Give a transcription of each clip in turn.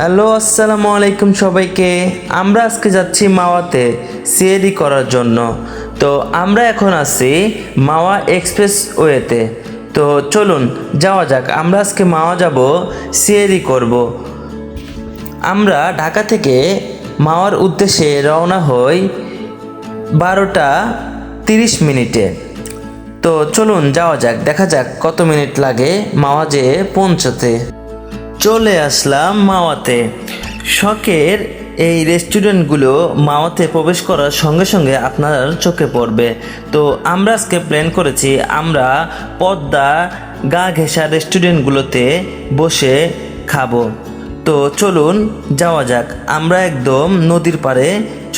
Hello, আসসালামু আলাইকুম সবাইকে। আমরা আজকে যাচ্ছি মাওয়াতে সিএডি করার জন্য। তো আমরা এখন আছি মাওয়া এক্সপ্রেসওয়েতে। তো চলুন যাওয়া যাক। আমরা আজকে মাওয়া যাব, সিএডি করব। আমরা ঢাকা থেকে মাওয়ার উদ্দেশ্যে রওনা হই 12টা 30 মিনিটে। তো চলুন যাওয়া যাক, দেখা যাক কত মিনিট লাগে মাওয়া যেয়ে পৌঁছতে। চলে আসলাম মাওয়াতে। শখের এই রেস্টুরেন্টগুলো মাওয়াতে প্রবেশ করার সঙ্গে সঙ্গে আপনার চোখে পড়বে। তো আমরা আজকে প্ল্যান করেছি আমরা পদ্মা গা ঘেঁষা রেস্টুরেন্টগুলোতে বসে খাবো। তো চলুন যাওয়া যাক। আমরা একদম নদীর পাড়ে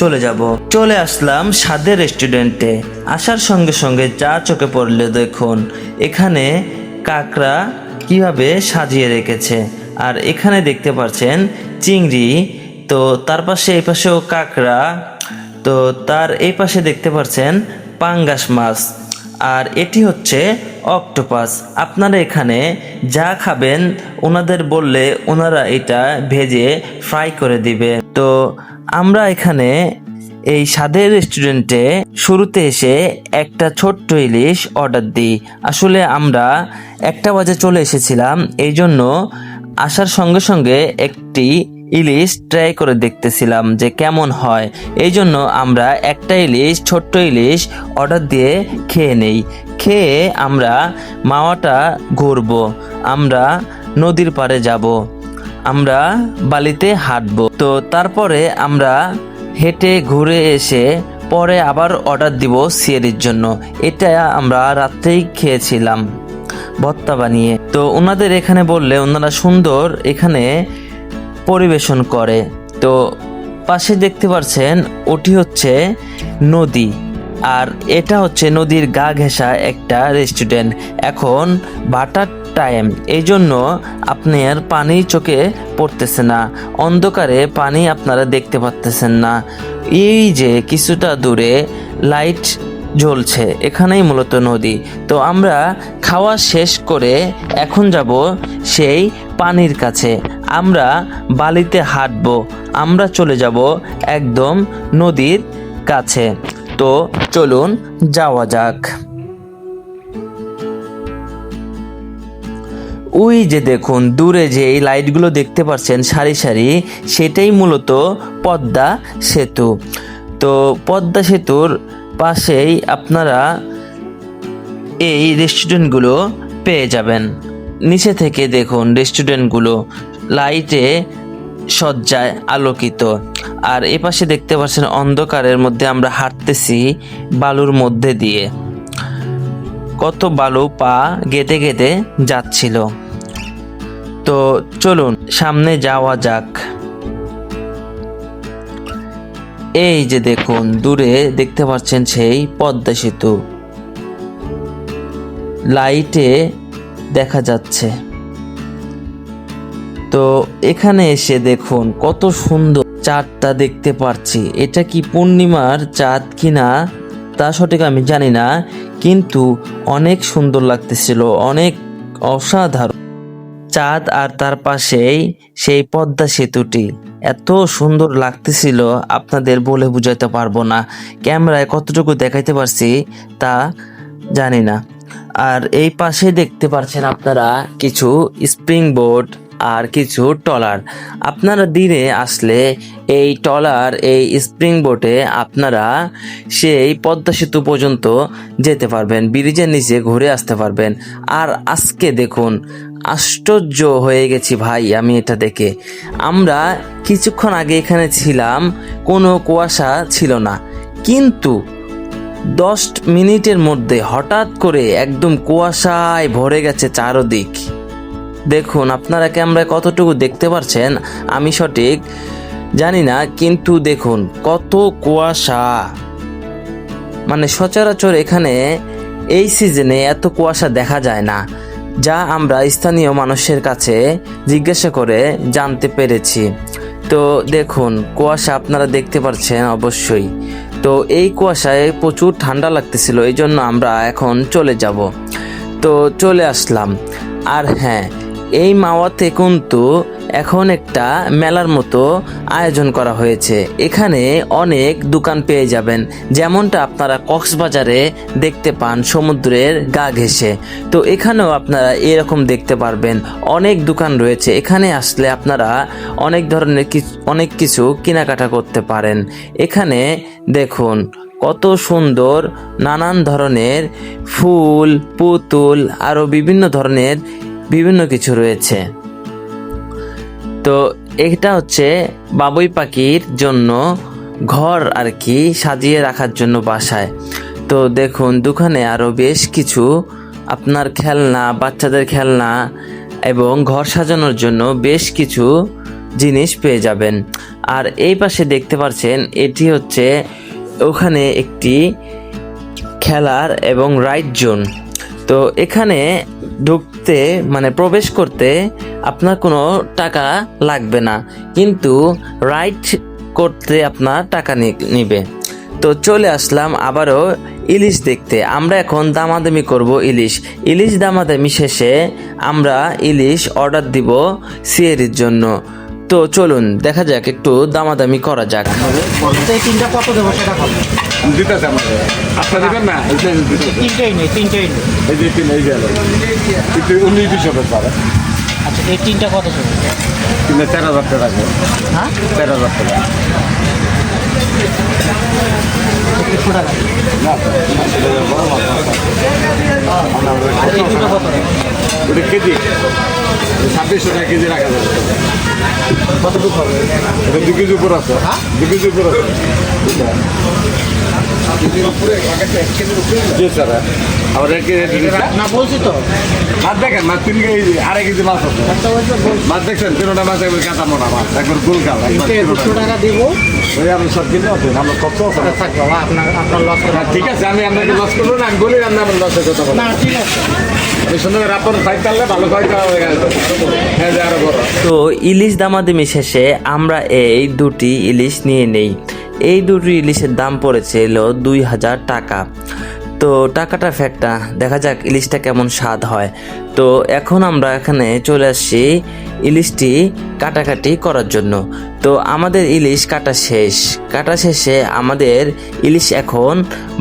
চলে যাব। চলে আসলাম স্বাদের রেস্টুরেন্টে। আসার সঙ্গে সঙ্গে যা চোখে পড়লে দেখুন, এখানে কাঁকড়া কিভাবে সাজিয়ে রেখেছে। আর এখানে দেখতে পাচ্ছেন চিংড়ি। তো তার পাশে এই পাশেও কাঁকড়া। তো তার এই পাশে দেখতে পাচ্ছেন পাঙ্গাস মাছ। আর এটি হচ্ছে অক্টোপাস। আপনারা এখানে যা খাবেন ওনাদের বললে ওনারা এটা ভেজে ফ্রাই করে দিবে। তো আমরা এখানে এই স্বাদের রেস্টুরেন্টে শুরুতে এসে একটা ছোট্ট ইলিশ অর্ডার দিই। আসলে আমরা 1টা বাজে চলে এসেছিলাম, এই জন্য আসার সঙ্গে সঙ্গে একটি ইলিশ ট্রাই করে দেখতেছিলাম যে কেমন হয়। এই জন্য আমরা একটা ইলিশ, ছোট্ট ইলিশ অর্ডার দিয়ে খেয়ে নেই। খেয়ে আমরা মাওয়াটা ঘুরবো, আমরা নদীর পাড়ে যাব, আমরা বালিতে হাঁটবো। তো তারপরে আমরা হেঁটে ঘুরে এসে পরে আবার অর্ডার দিব সিএডির জন্য। এটা আমরা রাত্রেই খেয়েছিলাম ভর্তা বানিয়ে। তো ওনাদের এখানে বললে ওনারা সুন্দর এখানে পরিবেশন করে। তো পাশে দেখতে পাচ্ছেন ওটি হচ্ছে নদী, আর এটা হচ্ছে নদীর গা ঘেঁষা একটা রেস্টুরেন্ট। এখন ভাটার টাইম, এই জন্য আপনার পানি চোখে পড়তেছে না, অন্ধকারে পানি আপনারা দেখতে পাচ্তেছেন না। এই যে কিছুটা দূরে লাইট জ্বলছে, এখানেই মূলত নদী। তো আমরা খাওয়া শেষ করে এখন যাব সেই পানির কাছে। আমরা বালিতে হাঁটবো, আমরা চলে যাব একদম নদীর কাছে। তো চলুন যাওয়া যাক। ওই যে দেখুন দূরে যে এই লাইটগুলো দেখতে পাচ্ছেন সারি সারি, সেটাই মূলত পদ্মা সেতু। তো পদ্মা সেতুর পাশেই আপনারা এই রেস্টুরেন্টগুলো পেয়ে যাবেন। নিচে থেকে দেখুন রেস্টুরেন্টগুলো লাইটে সজ্জায় আলোকিত। আর এ পাশে দেখতে পাচ্ছেন অন্ধকারের মধ্যে আমরা হাঁটতেছি বালুর মধ্যে দিয়ে। কত বালু পা গেঁথে গেঁথে যাচ্ছিল। তো চলুন সামনে যাওয়া যাক। এই যে দেখুন দূরে দেখতে পাচ্ছেন সেই পদ্মা সেতু, লাইটে দেখা যাচ্ছে। তো এখানে এসে দেখুন কত সুন্দর চাঁদটা দেখতে পাচ্ছি। এটা কি পূর্ণিমার চাঁদ কিনা তা সঠিক আমি জানি না, কিন্তু অনেক সুন্দর লাগতেছিল, অনেক অসাধারণ চাঁদ। আর তার পাশেই সেই পদ্মা সেতুটি এত সুন্দর লাগতেছিল আপনাদের বলে বুঝাতে পারবো না। ক্যামেরায় কতটুকু দেখাইতে পারছি তা জানি না। আর এই পাশে দেখতে পাচ্ছেন আপনারা কিছু স্প্রিং বোট আর কিছু ট্রলার। আপনারা দিনে আসলে এই ট্রলার, এই স্প্রিং বোটে আপনারা সেই পদ্মা সেতু পর্যন্ত যেতে পারবেন, ব্রিজের নিচে ঘুরে আসতে পারবেন। আর আজকে দেখুন আশ্চর্য হয়ে গেছি ভাই আমি এটা দেখে। আমরা কিছুক্ষণ আগে এখানে ছিলাম, কোনো কুয়াশা ছিল না, কিন্তু 10 মিনিটের মধ্যে হঠাৎ করে একদম কুয়াশায় ভরে গেছে চারদিক। দেখুন আপনারা ক্যামেরায় কতটুকু দেখতে পাচ্ছেন আমি সঠিক জানি না, কিন্তু দেখুন কত কুয়াশা। মানে সচরাচর এখানে এই সিজনে এত কুয়াশা দেখা যায় না, যা আমরা স্থানীয় মানুষের কাছে জিজ্ঞাসা করে জানতে পেরেছি। তো দেখুন কুয়াশা আপনারা দেখতে পাচ্ছেন অবশ্যই। তো এই কুয়াশায় প্রচুর ঠান্ডা লাগতেছিল, এই জন্য আমরা এখন চলে যাব। তো চলে আসলাম। আর হ্যাঁ, এই মাওয়াতে কিন্তু এখন একটা মেলার মতো আয়োজন করা হয়েছে। এখানে অনেক দোকান পেয়ে যাবেন, যেমনটা আপনারা কক্সবাজারে দেখতে পান সমুদ্রের গা ঘেঁষে। তো এখানেও আপনারা এরকম দেখতে পারবেন, অনেক দোকান রয়েছে। এখানে আসলে আপনারা অনেক ধরনের অনেক কিছু কেনাকাটা করতে পারেন। এখানে দেখুন কত সুন্দর নানান ধরনের ফুল, পুতুল, আরও বিভিন্ন ধরনের বিভিন্ন কিছু রয়েছে। তো এটা হচ্ছে বাবুই পাখির জন্য ঘর আর কি, সাজিয়ে রাখার জন্য বাসায়। তো দেখুন দোকানে আরও বেশ কিছু আপনার খেলনা, বাচ্চাদের খেলনা এবং ঘর সাজানোর জন্য বেশ কিছু জিনিস পেয়ে যাবেন। আর এই পাশে দেখতে পাচ্ছেন এটি হচ্ছে ওখানে একটি খেলার এবং রাইড জোন। তো এখানে ঢুকতে মানে প্রবেশ করতে আপনার কোনো টাকা লাগবে না, কিন্তু রাইড করতে আপনার টাকা নিবে। তো চলে আসলাম আবারও ইলিশ দেখতে। আমরা এখন দামাদামি করব ইলিশ দামাদামি শেষে আমরা ইলিশ অর্ডার দিব সিয়েরির জন্য। তো চলুন দেখা যাক, একটু দামাদামি করা যাক। তিনটা কত দেবো সেটা কত দিতেছে আমাদের আপনার দেবেন না? তিনটেই নেই এই যে তিন এই গেল 19-20 হবে পারে। আচ্ছা এই তিনটা কত দেবো? কিন্তু 4,000 টাকা রাখবো। হ্যাঁ 4,000 টাকা একশো টাকা। না বড় মাছ আর এই দুটো কত? ওটা কেজি 2600 টাকা কেজি রাখা যাবে। কতটুকু হবে? এটা 2 কেজি উপর আছে। 2 কেজি উপর আছে। জি স্যার। আবার না বলছি তো মাছ দেখেন, মাছ 3 কেজি 2.5 কেজি মাছ আছে। মাছ দেখছেন 3টা মাছ একবার কাঁচা মোটা মাছ, একবার গোলকাল। 200 টাকা দেবো। ওই আপনি সব কিনে আছেন, আমরা কত আছে? থাকবে আপনার লস করে। ঠিক আছে, আমি আপনাকে লস করবো না, আমি বলি রান্না আমার লসের কথা বলি। না ঠিক আছে, আমি সুন্দর আপনার সাইড টানলে ভালো কয়টা হয়ে গেছে। হ্যাঁ আরো বড়। তো ইলিশ দামাদামি শেষে আমরা এই দুটি ইলিশ নিয়ে নেই। এই দুটি ইলিশের দাম পড়েছিল 2,000 টাকা। তো টাকাটা ফ্যাক্টটা দেখা যাক ইলিশটা কেমন স্বাদ হয়। তো এখন আমরা এখানে চলে আসছি ইলিশটি কাটাকাটি করার জন্য। তো আমাদের ইলিশ কাটা শেষে আমাদের ইলিশ এখন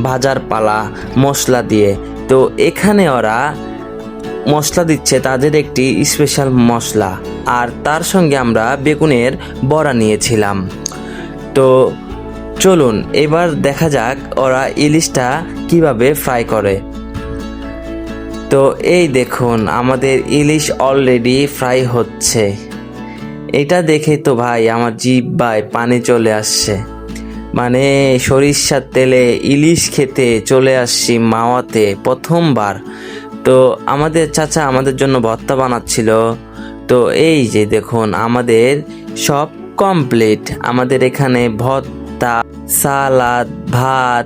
ভাজার পালা মশলা দিয়ে। তো এখানে ওরা মশলা দিচ্ছে তাদের একটি স্পেশাল মশলা, আর তার সঙ্গে আমরা বেগুনের বড়া নিয়েছিলাম। তো চলুন এবার দেখা যাক ওরা ইলিশটা কিভাবে ফ্রাই করে। তো এই দেখুন আমাদের ইলিশ অলরেডি ফ্রাই হচ্ছে। এটা দেখে তো ভাই আমার জিহ্বায় পানি চলে আসছে। মানে সরিষার তেলে ইলিশ খেতে চলে আসছি মাওয়াতে প্রথমবার। তো আমাদের চাচা আমাদের জন্য ভর্তা বানাচ্ছিল। তো এই যে দেখুন আমাদের সব কমপ্লিট। আমাদের এখানে ভর্তা, সালাদ, ভাত,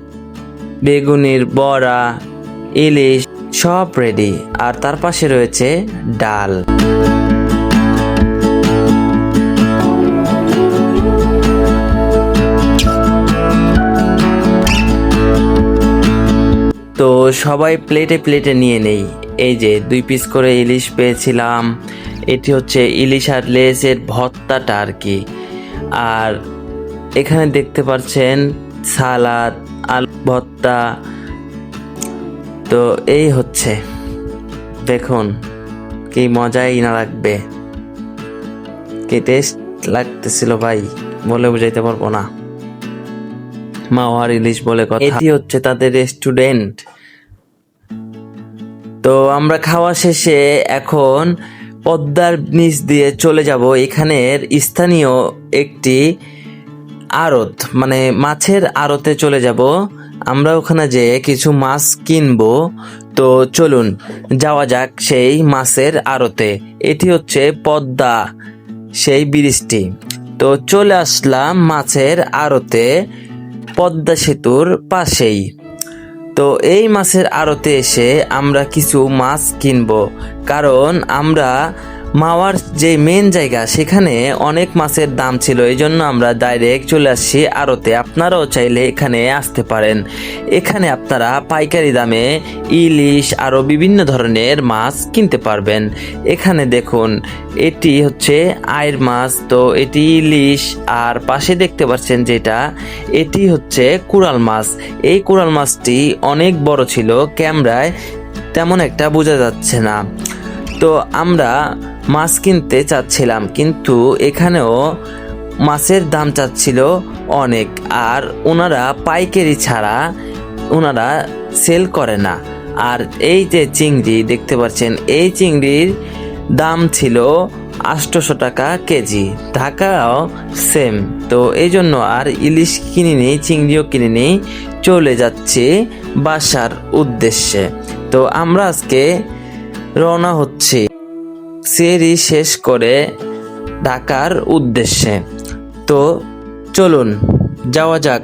বেগুনের বড়া, ইলিশ সব রেডি, আর তার পাশে রয়েছে ডাল। তো সবাই প্লেটে প্লেটে নিয়ে নেই। এই যে 2 পিস করে ইলিশ পেয়েছিলাম। এটি হচ্ছে ইলিশ আর লেজের ভর্তাটা আর কি। আর এখানে দেখতে পাচ্ছেন সালাদ, আলু ভর্তা। তো এই হচ্ছে, দেখুন কি মজাই না লাগবে, কি টেস্ট লাগতেছিল ভাই, বলে বুঝাইতে পারবো না। মাওয়ার ইলিশ বলে কথা। এটি হচ্ছে তাদের রেস্টুরেন্ট। তো আমরা খাওয়া শেষে এখন পদ্মার নিচ দিয়ে চলে যাব এখানের স্থানীয় একটি আড়ত, মানে মাছের আড়তে চলে যাব আমরা। ওখানে যে কিছু মাছ কিনবো। তো চলুন যাওয়া যাক সেই মাছের আড়তে। এটি হচ্ছে পদ্মা সেই ব্রিজটি। তো চলে আসলাম মাছের আড়তে, পদ্মা সেতুর পাশেই। তো এই মাছের আড়তে এসে আমরা কিছু মাছ কিনবো, কারণ আমরা মাওয়ার যে মেন জায়গা সেখানে অনেক মাছের দাম ছিল, এই জন্য আমরা ডাইরেক্ট চলে আসছি আড়তে। আপনারাও চাইলে এখানে আসতে পারেন। এখানে আপনারা পাইকারি দামে ইলিশ আরও বিভিন্ন ধরনের মাছ কিনতে পারবেন। এখানে দেখুন, এটি হচ্ছে আইর মাছ, তো এটি ইলিশ, আর পাশে দেখতে পাচ্ছেন যেটা, এটি হচ্ছে কুড়াল মাছ। এই কুড়াল মাছটি অনেক বড় ছিল, ক্যামেরায় তেমন একটা বোঝা যাচ্ছে না। তো আমরা মাছ কিনতে চাচ্ছিলাম, কিন্তু এখানেও মাছের দাম চাচ্ছিল অনেক, আর ওনারা পাইকারি ছাড়া ওনারা সেল করে না। আর এই যে চিংড়ি দেখতে পাচ্ছেন, এই চিংড়ির দাম ছিল 800 টাকা কেজি, ঢাকাও সেম। তো এই জন্য আর ইলিশ কিনিনি, চিংড়িও কিনিনি, চলে যাচ্ছি বাসার উদ্দেশ্যে। তো আমরা আজকে রওনা হচ্ছি সেরি শেষ করে ঢাকার উদ্দেশ্যে। তো চলুন যাওয়া যাক।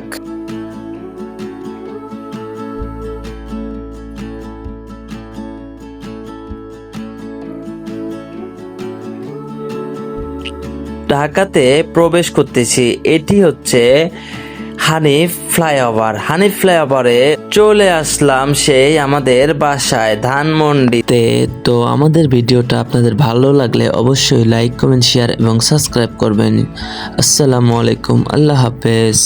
ঢাকাতে প্রবেশ করতেছি। এটি হচ্ছে হানিফ ফ্লাইওভার। হানিফ ফ্লাইওভারে চলে আসলাম সেই আমাদের বাসায় ধানমন্ডিতে। তো আমাদের ভিডিওটা আপনাদের ভালো লাগলে অবশ্যই লাইক, কমেন্ট, শেয়ার এবং সাবস্ক্রাইব করবেন। আসসালামু আলাইকুম, আল্লাহ হাফেজ।